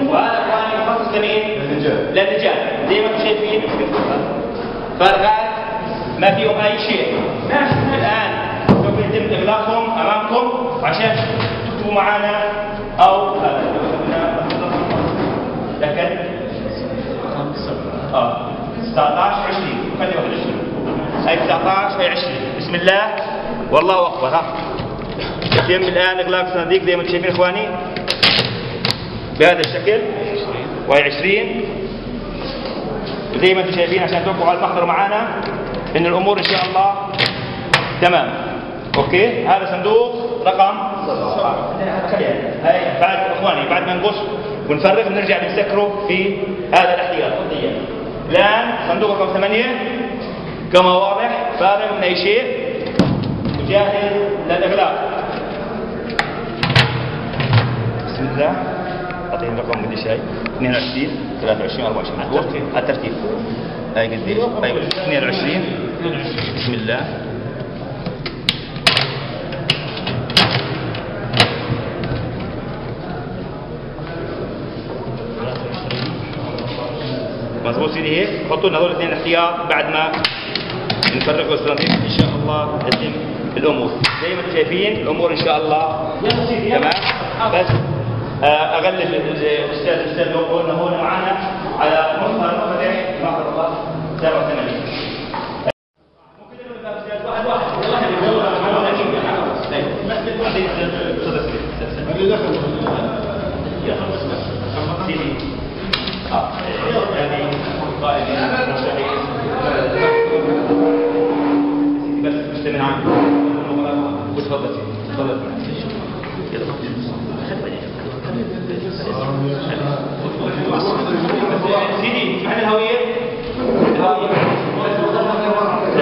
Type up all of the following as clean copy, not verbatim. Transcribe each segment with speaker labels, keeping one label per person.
Speaker 1: وهذا اخواني مخصص لمين؟ للرجال زي ما انتم شايفين. فالغاز ما فيهم اي شيء. الان سوف يتم اغلاقهم امامكم عشان تكتبوا معنا او لكن 19 20 خلي 21 هي 19 هي 20. بسم الله والله اكبر. ها يتم الان اغلاق الصناديق زي ما انتم شايفين اخواني بهذا الشكل وهي 20 زي ما انتم شايفين عشان توقفوا على المحضر معانا ان الامور ان شاء الله تمام. اوكي هذا صندوق رقم هاي بعد اخواني بعد ما نقص ونفرغ نرجع نسكره في هذا الاحتياط. الان صندوق رقم 8 كما واضح فارغ من اي شيء وجاهز للاغلاق. بسم الله اعطيني الرقم قديش هاي 22 23 24 الترتيب هاي قديش؟ ايوه 22 بسم الله مظبوط سيدي. هيك حطوا لنا هذول الاثنين احتياط بعد ما نفرغوا الصناديق ان شاء الله تتم الامور زي ما انتم شايفين. الامور ان شاء الله تمام. بس اغلب الاستاذ لو قلنا هون معنا على مصدر فتح مصدر الله 87 بس مستمع عنه وتفضل تفضل سيدي معنا الهوية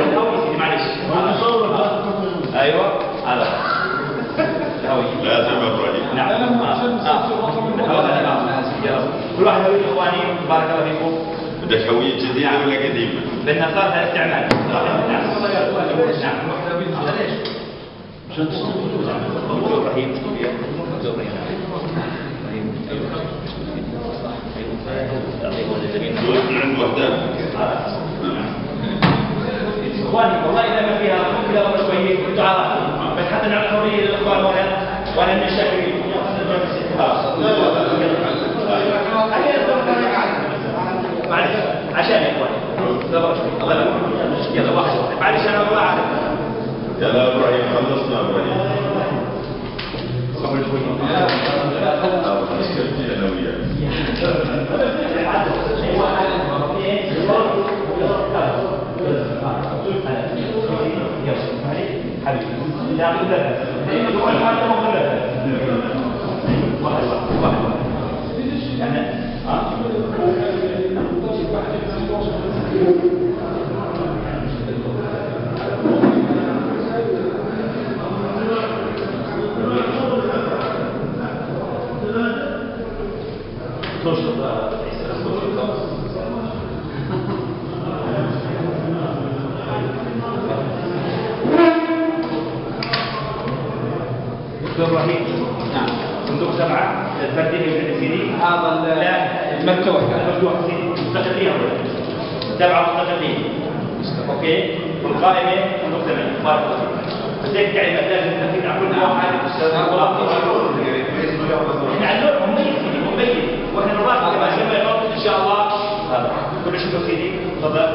Speaker 1: سيدي معلش ايوه هذا الهوية لازم ابراهيم. نعم كل واحد هوية اخواني بارك الله فيكم. بدك هوية جديدة ولا قديمة؟ بدنا صارها استعمال. نعم. عشان تستفيدوا. رهيب. عند وحدات. اخواني والله اذا ما فيها كذا ولا شويه كنتوا عارفين بس حتى نعمل حريه للاخوان وانا من الشاكرين. معلش عشان يا اخواني الله يبارك يلا واحد معلش انا والله عارف. يلا ابراهيم خلصنا ابراهيم. قبل شوي انا وياك. حبيبي لا ابراهيم. نعم صندوق 7 الفردي سيدي هذا المفتوح سيدي مستقلين 7 مستقلين. اوكي والقائمه صندوق 8 بارك الله فيك. بس هيك يعني لازم نتاكد على كل واحد نعلمهم مبين واحنا نراقب كما شفنا ان شاء الله. هذا كل شيء سيدي تفضل.